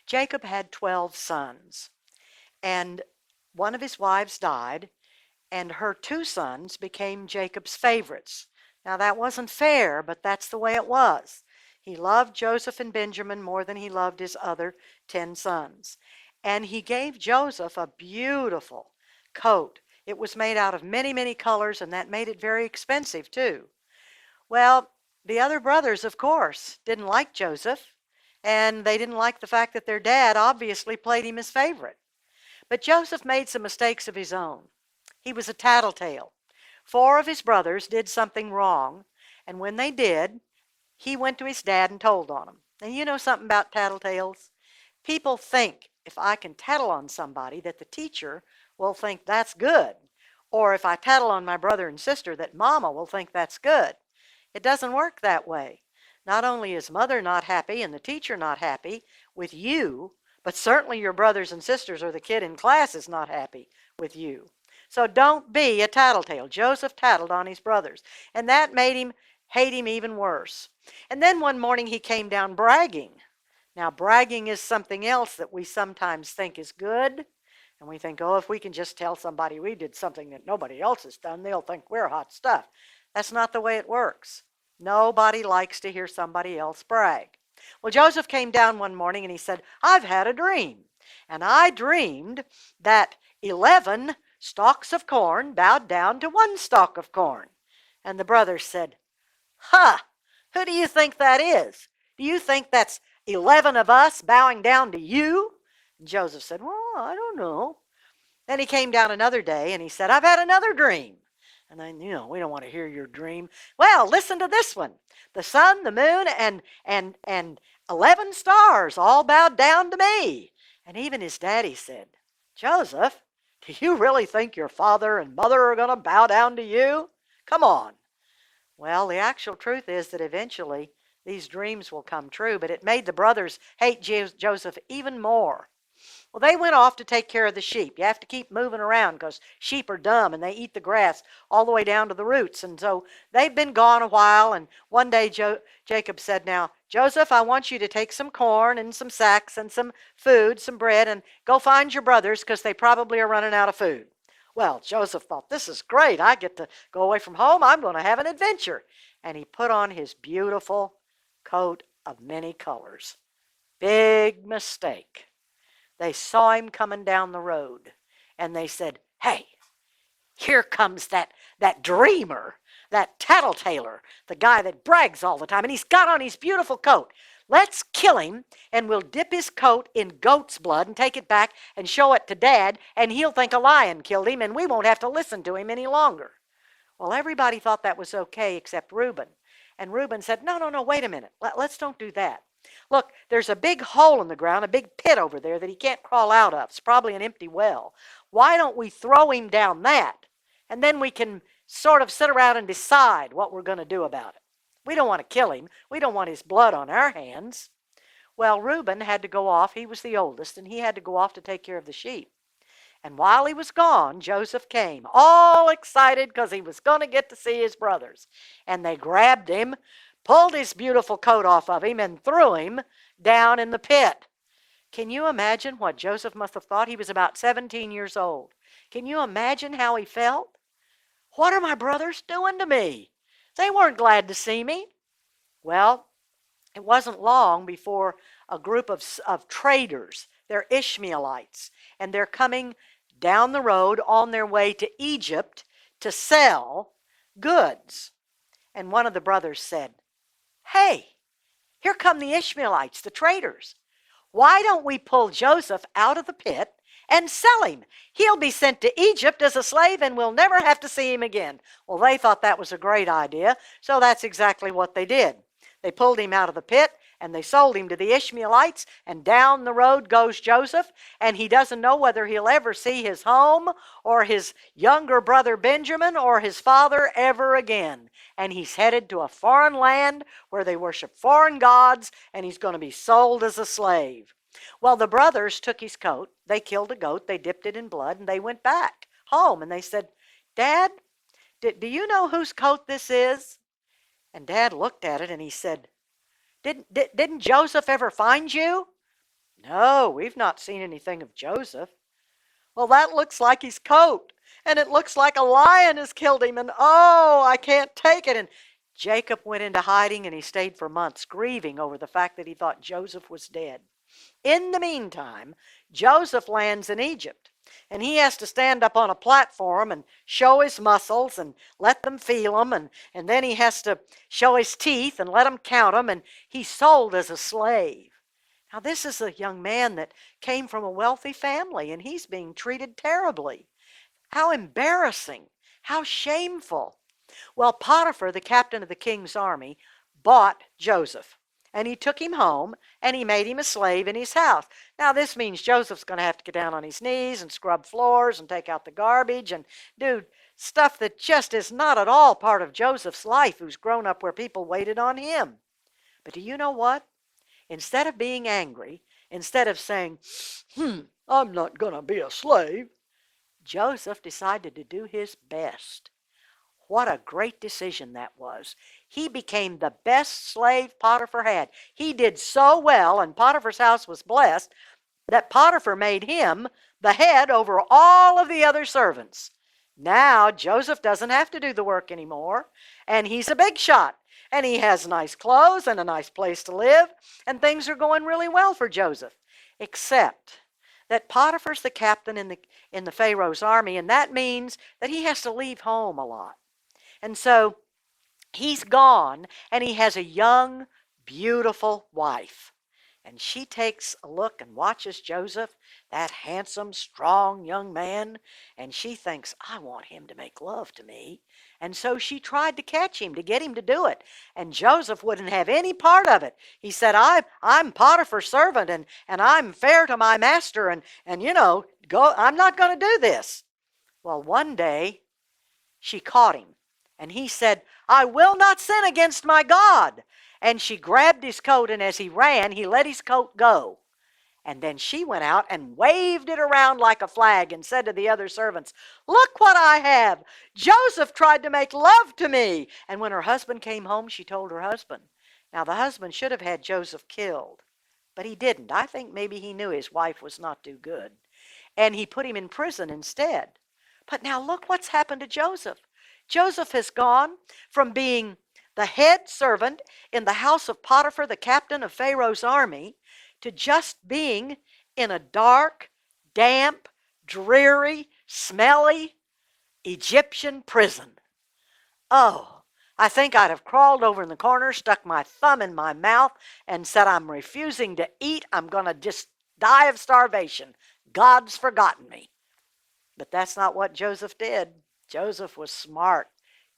Jacob had 12 sons, and one of his wives died, and her two sons became Jacob's favorites. Now, that wasn't fair, but that's the way it was. He loved Joseph and Benjamin more than he loved his other 10 sons. And he gave Joseph a beautiful coat. It was made out of many, many colors, and that made it very expensive, too. Well, the other brothers, of course, didn't like Joseph, and they didn't like the fact that their dad obviously played him his favorite. But Joseph made some mistakes of his own. He was a tattletale. 4 of his brothers did something wrong, and when they did, he went to his dad and told on them. And you know something about tattletales? People think if I can tattle on somebody that the teacher will think that's good, or if I tattle on my brother and sister that mama will think that's good. It doesn't work that way. Not only is mother not happy and the teacher not happy with you, but certainly your brothers and sisters or the kid in class is not happy with you. So don't be a tattletale. Joseph tattled on his brothers, and that made him hate him even worse. And then one morning he came down bragging. Now, bragging is something else that we sometimes think is good. And we think, oh, if we can just tell somebody we did something that nobody else has done, they'll think we're hot stuff. That's not the way it works. Nobody likes to hear somebody else brag. Well, Joseph came down one morning and he said, I've had a dream. And I dreamed that 11 stalks of corn bowed down to 1 stalk of corn. And the brothers said, Ha! Who do you think that is? Do you think that's 11 of us bowing down to you? And Joseph said, well, I don't know. Then he came down another day and he said, I've had another dream. And then, we don't want to hear your dream. Well, listen to this one. The sun, the moon, and 11 stars all bowed down to me. And even his daddy said, Joseph, do you really think your father and mother are going to bow down to you? Come on. Well, the actual truth is that eventually these dreams will come true, but it made the brothers hate Joseph even more. Well, they went off to take care of the sheep. You have to keep moving around because sheep are dumb and they eat the grass all the way down to the roots. And so they've been gone a while. And one day Jacob said, now, Joseph, I want you to take some corn and some sacks and some food, some bread, and go find your brothers because they probably are running out of food. Well, Joseph thought, this is great. I get to go away from home. I'm going to have an adventure. And he put on his beautiful coat of many colors. Big mistake. They saw him coming down the road, and they said, hey, here comes that dreamer, that tattletaler, the guy that brags all the time, and he's got on his beautiful coat. Let's kill him, and we'll dip his coat in goat's blood and take it back and show it to Dad, and he'll think a lion killed him, and we won't have to listen to him any longer. Well, everybody thought that was okay except Reuben. And Reuben said, no, wait a minute. Let's don't do that. Look, there's a big hole in the ground, a big pit over there that he can't crawl out of. It's probably an empty well. Why don't we throw him down that, and then we can sort of sit around and decide what we're going to do about it. We don't want to kill him. We don't want his blood on our hands. Well, Reuben had to go off. He was the oldest, and he had to go off to take care of the sheep. And while he was gone, Joseph came, all excited because he was going to get to see his brothers. And they grabbed him, pulled his beautiful coat off of him, and threw him down in the pit. Can you imagine what Joseph must have thought? He was about 17 years old. Can you imagine how he felt? What are my brothers doing to me? They weren't glad to see me. Well, it wasn't long before a group of traders, they're Ishmaelites, and they're coming down the road on their way to Egypt to sell goods. And one of the brothers said, hey, here come the Ishmaelites, the traders. Why don't we pull Joseph out of the pit and sell him? He'll be sent to Egypt as a slave and we'll never have to see him again. Well, they thought that was a great idea, so that's exactly what they did. They pulled him out of the pit and they sold him to the Ishmaelites, and down the road goes Joseph, and he doesn't know whether he'll ever see his home or his younger brother Benjamin or his father ever again. And he's headed to a foreign land where they worship foreign gods, and he's going to be sold as a slave. Well, the brothers took his coat, they killed a goat, they dipped it in blood, and they went back home, and they said, Dad, do you know whose coat this is? And Dad looked at it and he said, Didn't Joseph ever find you? No, we've not seen anything of Joseph. Well, that looks like his coat, and it looks like a lion has killed him, and oh, I can't take it. And Jacob went into hiding, and he stayed for months, grieving over the fact that he thought Joseph was dead. In the meantime, Joseph lands in Egypt, and he has to stand up on a platform and show his muscles and let them feel them, and then he has to show his teeth and let them count them, and he's sold as a slave. Now, this is a young man that came from a wealthy family, and he's being treated terribly. How embarrassing! How shameful! Well, Potiphar, the captain of the king's army, bought Joseph, and he took him home, and he made him a slave in his house. Now, this means Joseph's going to have to get down on his knees and scrub floors and take out the garbage and do stuff that just is not at all part of Joseph's life, who's grown up where people waited on him. But do you know what? Instead of being angry, instead of saying, I'm not going to be a slave, Joseph decided to do his best. What a great decision that was. He became the best slave Potiphar had. He did so well, and Potiphar's house was blessed, that Potiphar made him the head over all of the other servants. Now Joseph doesn't have to do the work anymore, and he's a big shot, and he has nice clothes and a nice place to live, and things are going really well for Joseph, except that Potiphar's the captain in the Pharaoh's army, and that means that he has to leave home a lot. And so he's gone, and he has a young, beautiful wife. And she takes a look and watches Joseph, that handsome, strong young man, and she thinks, I want him to make love to me. And so she tried to catch him, to get him to do it. And Joseph wouldn't have any part of it. He said, I'm Potiphar's servant, and I'm fair to my master, and I'm not going to do this. Well, one day she caught him, and he said, I will not sin against my God. And she grabbed his coat, and as he ran, he let his coat go. And then she went out and waved it around like a flag and said to the other servants, Look what I have. Joseph tried to make love to me. And when her husband came home, she told her husband. Now, the husband should have had Joseph killed, but he didn't. I think maybe he knew his wife was not too good, and he put him in prison instead. But now look what's happened to Joseph. Joseph has gone from being the head servant in the house of Potiphar, the captain of Pharaoh's army, to just being in a dark, damp, dreary, smelly Egyptian prison. Oh, I think I'd have crawled over in the corner, stuck my thumb in my mouth, and said, I'm refusing to eat. I'm going to just die of starvation. God's forgotten me. But that's not what Joseph did. Joseph was smart.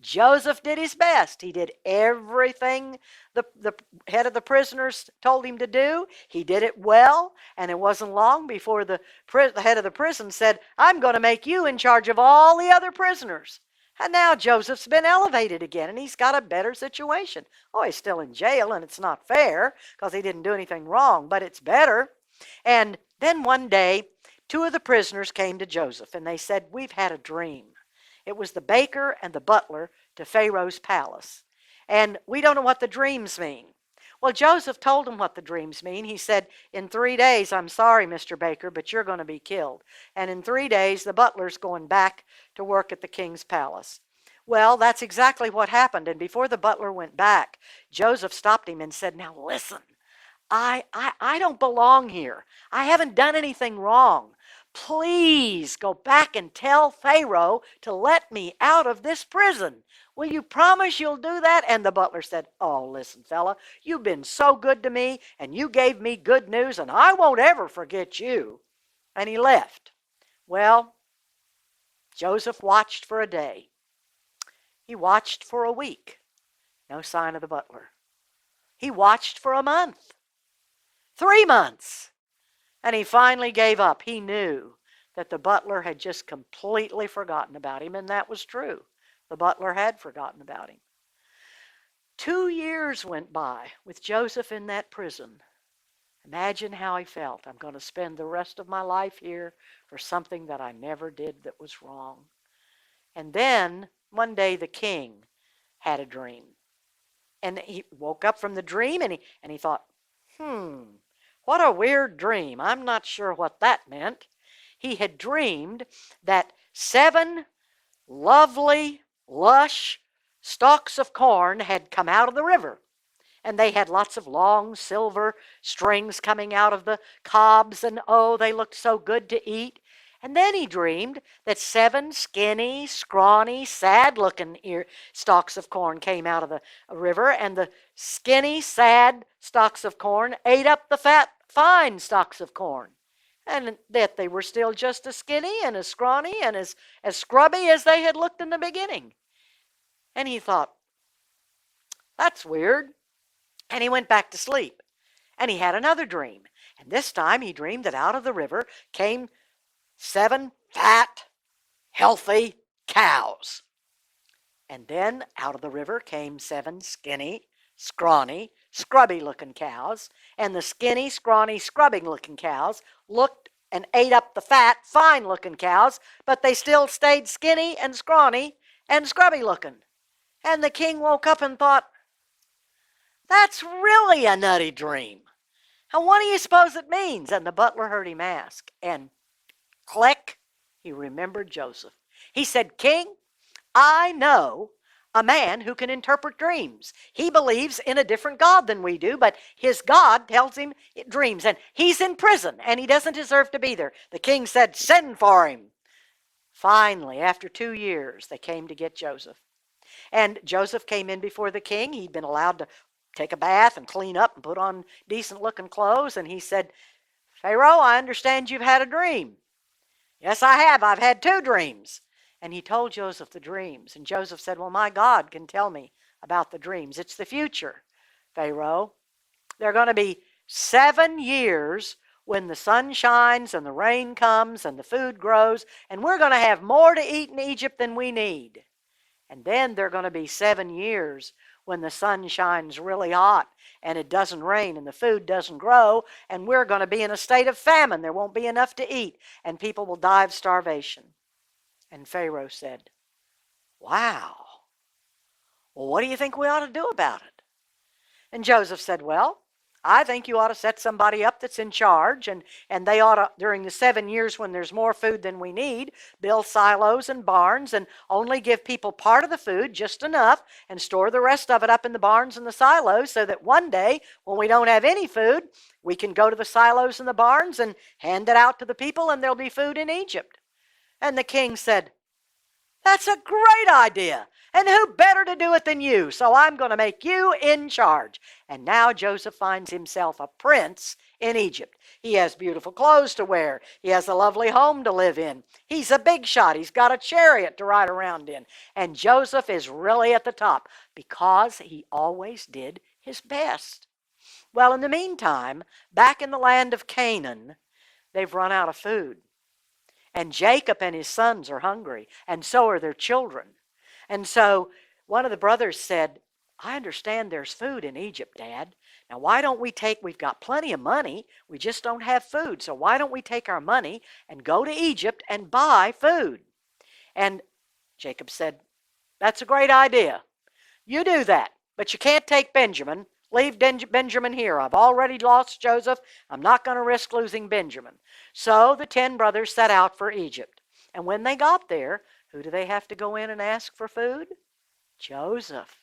Joseph did his best. He did everything the head of the prisoners told him to do. He did it well, and it wasn't long before the head of the prison said, I'm going to make you in charge of all the other prisoners. And now Joseph's been elevated again, and he's got a better situation. Oh, he's still in jail, and it's not fair because he didn't do anything wrong, but it's better. And then one day, two of the prisoners came to Joseph, and they said, We've had a dream. It was the baker and the butler to Pharaoh's palace. And we don't know what the dreams mean. Well, Joseph told them what the dreams mean. He said, in 3 days, I'm sorry, Mr. Baker, but you're going to be killed. And in 3 days, the butler's going back to work at the king's palace. Well, that's exactly what happened. And before the butler went back, Joseph stopped him and said, Now listen, I don't belong here. I haven't done anything wrong. Please go back and tell Pharaoh to let me out of this prison. Will you promise you'll do that? And the butler said, Oh, listen, fella, you've been so good to me, and you gave me good news, and I won't ever forget you. And he left. Well, Joseph watched for a day. He watched for a week. No sign of the butler. He watched for a month. 3 months. And he finally gave up. He knew that the butler had just completely forgotten about him, and that was true. The butler had forgotten about him. 2 years went by with Joseph in that prison. Imagine how he felt. I'm going to spend the rest of my life here for something that I never did that was wrong. And then one day the king had a dream. And he woke up from the dream, and he thought, What a weird dream. I'm not sure what that meant. He had dreamed that 7 lovely, lush stalks of corn had come out of the river. And they had lots of long silver strings coming out of the cobs, and oh, they looked so good to eat. And then he dreamed that 7 skinny, scrawny, sad-looking stalks of corn came out of the river, and the skinny, sad stalks of corn ate up the fat, fine stalks of corn, and that they were still just as skinny and as scrawny and as scrubby as they had looked in the beginning. And he thought, that's weird. And he went back to sleep. And he had another dream. And this time he dreamed that out of the river came 7 fat, healthy cows. And then out of the river came 7 skinny, scrawny, scrubby-looking cows. And the skinny, scrawny, scrubbing-looking cows looked and ate up the fat, fine-looking cows, but they still stayed skinny and scrawny and scrubby-looking. And the king woke up and thought, that's really a nutty dream. And what do you suppose it means? And the butler heard him ask, and click, he remembered Joseph. He said, King, I know a man who can interpret dreams. He believes in a different God than we do, but his God tells him dreams, and he's in prison, and he doesn't deserve to be there. The king said, send for him. Finally, after 2 years, they came to get Joseph. And Joseph came in before the king. He'd been allowed to take a bath and clean up and put on decent-looking clothes, and he said, Pharaoh, I understand you've had a dream. Yes, I have. I've had 2 dreams. And he told Joseph the dreams. And Joseph said, well, my God can tell me about the dreams. It's the future, Pharaoh. There are going to be 7 years when the sun shines and the rain comes and the food grows, and we're going to have more to eat in Egypt than we need. And then there are going to be 7 years when the sun shines really hot and it doesn't rain and the food doesn't grow, and we're going to be in a state of famine. There won't be enough to eat, and people will die of starvation. And Pharaoh said, wow, well, what do you think we ought to do about it? And Joseph said, well, I think you ought to set somebody up that's in charge, and they ought to, during the 7 years when there's more food than we need, build silos and barns and only give people part of the food, just enough, and store the rest of it up in the barns and the silos so that one day when we don't have any food, we can go to the silos and the barns and hand it out to the people, and there'll be food in Egypt. And the king said, that's a great idea. And who better to do it than you? So I'm going to make you in charge. And now Joseph finds himself a prince in Egypt. He has beautiful clothes to wear. He has a lovely home to live in. He's a big shot. He's got a chariot to ride around in. And Joseph is really at the top because he always did his best. Well, in the meantime, back in the land of Canaan, they've run out of food. And Jacob and his sons are hungry, and so are their children. And so one of the brothers said, I understand there's food in Egypt, Dad. Now why don't we've got plenty of money, we just don't have food. So why don't we take our money and go to Egypt and buy food? And Jacob said, that's a great idea. You do that, but you can't take Benjamin. Leave Benjamin here. I've already lost Joseph. I'm not going to risk losing Benjamin. So the 10 brothers set out for Egypt. And when they got there, who do they have to go in and ask for food? Joseph.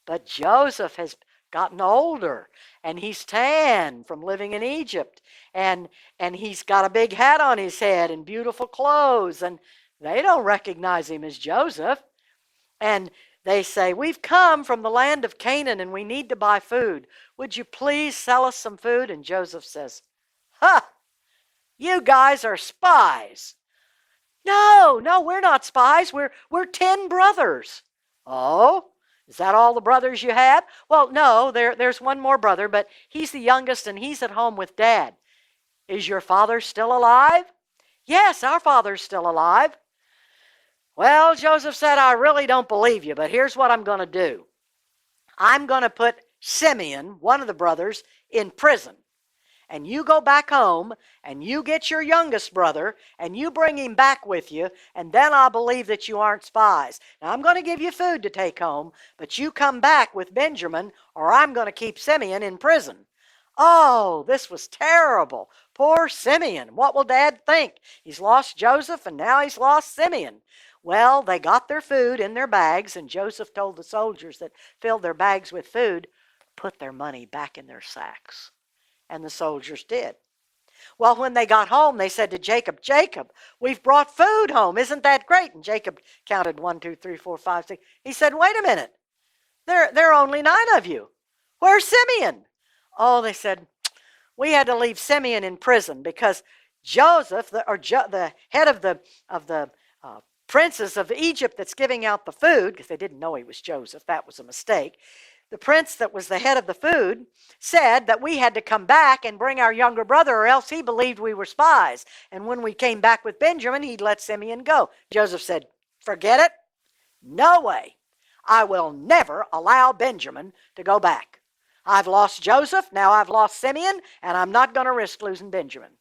But Joseph has gotten older, and he's tan from living in Egypt. And he's got a big hat on his head and beautiful clothes, and they don't recognize him as Joseph. And they say, we've come from the land of Canaan and we need to buy food. Would you please sell us some food? And Joseph says, you guys are spies. No, we're not spies. We're 10 brothers. Oh, is that all the brothers you have? Well, no, there's one more brother, but he's the youngest and he's at home with Dad. Is your father still alive? Yes, our father's still alive. Well, Joseph said, I really don't believe you, but here's what I'm going to do. I'm going to put Simeon, one of the brothers, in prison. And you go back home, and you get your youngest brother, and you bring him back with you, and then I'll believe that you aren't spies. Now, I'm going to give you food to take home, but you come back with Benjamin, or I'm going to keep Simeon in prison. Oh, this was terrible. Poor Simeon. What will Dad think? He's lost Joseph and now he's lost Simeon. Well, they got their food in their bags, and Joseph told the soldiers that filled their bags with food, put their money back in their sacks. And the soldiers did. Well, when they got home, they said to Jacob, Jacob, we've brought food home. Isn't that great? And Jacob counted 1, 2, 3, 4, 5, 6. He said, wait a minute. There are only 9 of you. Where's Simeon? Oh, they said, we had to leave Simeon in prison because Joseph, the head of the princes of Egypt that's giving out the food, because they didn't know he was Joseph, that was a mistake. The prince that was the head of the food said that we had to come back and bring our younger brother, or else he believed we were spies. And when we came back with Benjamin, he'd let Simeon go. Joseph said, forget it. No way. I will never allow Benjamin to go back. I've lost Joseph, now I've lost Simeon, and I'm not going to risk losing Benjamin.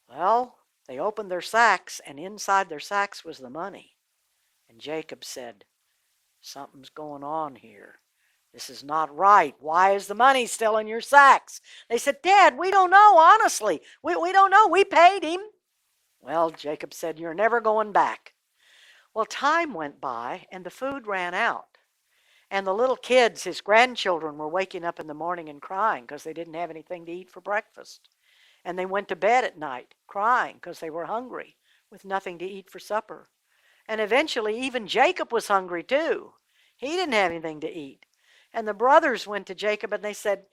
Well, they opened their sacks, and inside their sacks was the money. And Jacob said, something's going on here. This is not right. Why is the money still in your sacks? They said, Dad, we don't know, honestly. We don't know. We paid him. Well, Jacob said, you're never going back. Well, time went by, and the food ran out. And the little kids, his grandchildren, were waking up in the morning and crying because they didn't have anything to eat for breakfast. And they went to bed at night crying because they were hungry with nothing to eat for supper. And eventually even Jacob was hungry too. He didn't have anything to eat. And the brothers went to Jacob and they said,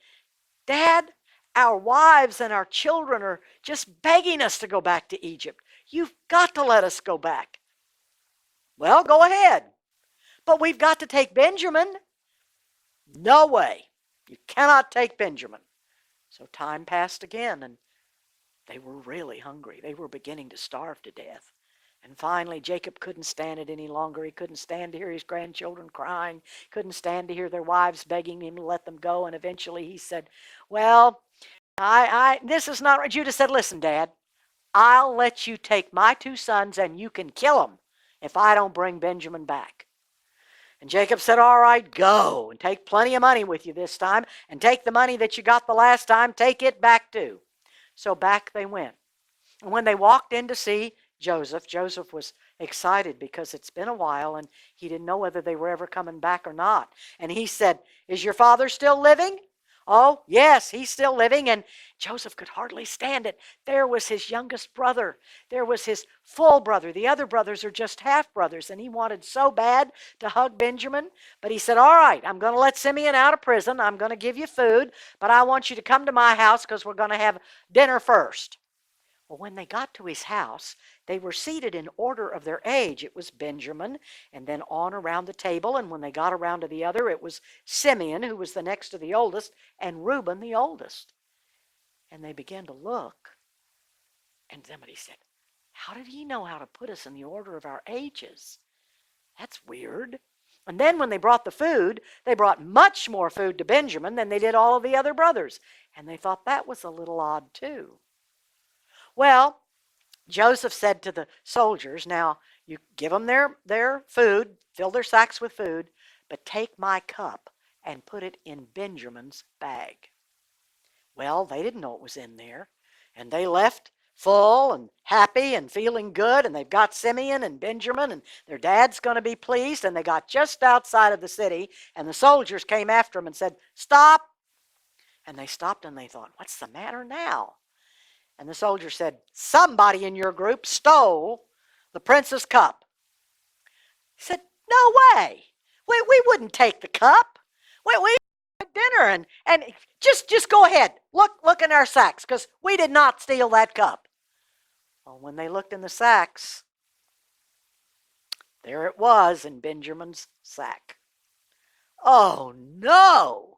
Dad, our wives and our children are just begging us to go back to Egypt. You've got to let us go back. Well, go ahead. But we've got to take Benjamin. No way. You cannot take Benjamin. So time passed again, and they were really hungry. They were beginning to starve to death. And finally, Jacob couldn't stand it any longer. He couldn't stand to hear his grandchildren crying. Couldn't stand to hear their wives begging him to let them go. And eventually he said, well, this is not right. Judah said, listen, Dad, I'll let you take my 2 sons and you can kill them if I don't bring Benjamin back. And Jacob said, all right, go and take plenty of money with you this time, and take the money that you got the last time, take it back too. So back they went. And when they walked in to see Joseph, Joseph was excited because it's been a while and he didn't know whether they were ever coming back or not. And he said, is your father still living? Oh, yes, he's still living. And Joseph could hardly stand it. There was his youngest brother. There was his full brother. The other brothers are just half brothers. And he wanted so bad to hug Benjamin. But he said, all right, I'm going to let Simeon out of prison. I'm going to give you food. But I want you to come to my house because we're going to have dinner first. Well, when they got to his house, they were seated in order of their age. It was Benjamin, and then on around the table, and when they got around to the other, it was Simeon, who was the next to the oldest, and Reuben, the oldest. And they began to look, and somebody said, how did he know how to put us in the order of our ages? That's weird. And then when they brought the food, they brought much more food to Benjamin than they did all of the other brothers. And they thought that was a little odd too. Well, Joseph said to the soldiers, now you give them their food, fill their sacks with food, but take my cup and put it in Benjamin's bag. Well, they didn't know it was in there, and they left full and happy and feeling good, and they've got Simeon and Benjamin, and their dad's going to be pleased, and they got just outside of the city, and the soldiers came after them and said, stop! And they stopped and they thought, what's the matter now? And the soldier said, somebody in your group stole the prince's cup. He said, no way. We wouldn't take the cup. We had dinner and just go ahead. Look in our sacks because we did not steal that cup. Well, when they looked in the sacks, there it was in Benjamin's sack. Oh, no.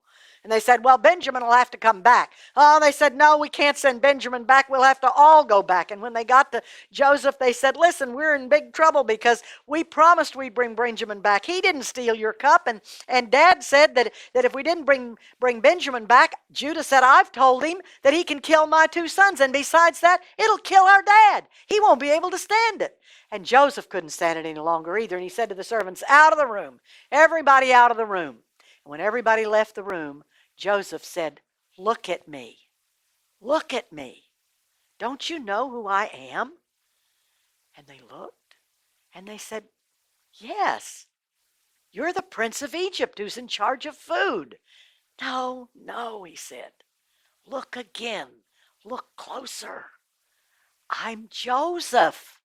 And they said, well, Benjamin will have to come back. Oh, they said, no, we can't send Benjamin back. We'll have to all go back. And when they got to Joseph, they said, listen, we're in big trouble because we promised we'd bring Benjamin back. He didn't steal your cup. And Dad said that if we didn't bring Benjamin back, Judah said, I've told him that he can kill my 2 sons. And besides that, it'll kill our dad. He won't be able to stand it. And Joseph couldn't stand it any longer either. And he said to the servants, out of the room. Everybody out of the room. And when everybody left the room, Joseph said, Look at me. Look at me. Don't you know who I am? And they looked and they said, yes, you're the Prince of Egypt who's in charge of food. No, no, he said. Look again. Look closer. I'm Joseph,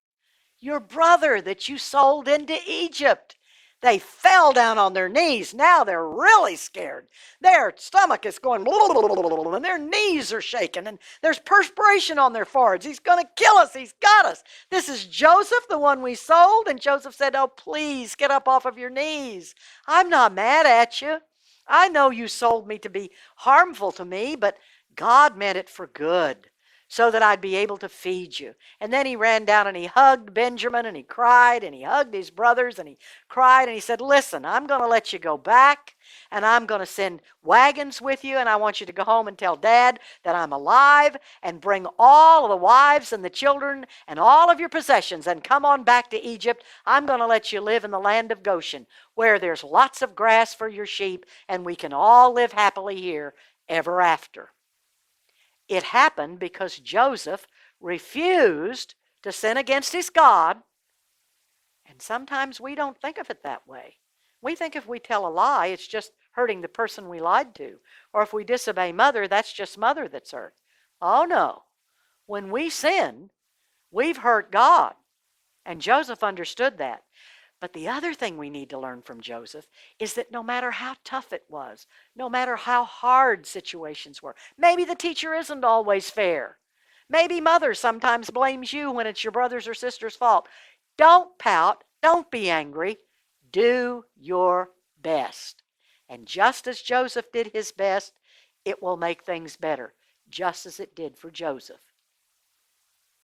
your brother that you sold into Egypt. They fell down on their knees. Now they're really scared. Their stomach is going, and their knees are shaking, and there's perspiration on their foreheads. He's going to kill us. He's got us. This is Joseph, the one we sold. And Joseph said, oh, please get up off of your knees. I'm not mad at you. I know you sold me to be harmful to me, but God meant it for good, so that I'd be able to feed you. And then he ran down and he hugged Benjamin and he cried and he hugged his brothers and he cried and he said, listen, I'm going to let you go back and I'm going to send wagons with you and I want you to go home and tell Dad that I'm alive and bring all of the wives and the children and all of your possessions and come on back to Egypt. I'm going to let you live in the land of Goshen where there's lots of grass for your sheep and we can all live happily here ever after. It happened because Joseph refused to sin against his God. And sometimes we don't think of it that way. We think if we tell a lie, it's just hurting the person we lied to. Or if we disobey mother, that's just mother that's hurt. Oh no. When we sin, we've hurt God. And Joseph understood that. But the other thing we need to learn from Joseph is that no matter how tough it was, no matter how hard situations were, maybe the teacher isn't always fair. Maybe mother sometimes blames you when it's your brother's or sister's fault. Don't pout. Don't be angry. Do your best. And just as Joseph did his best, it will make things better, just as it did for Joseph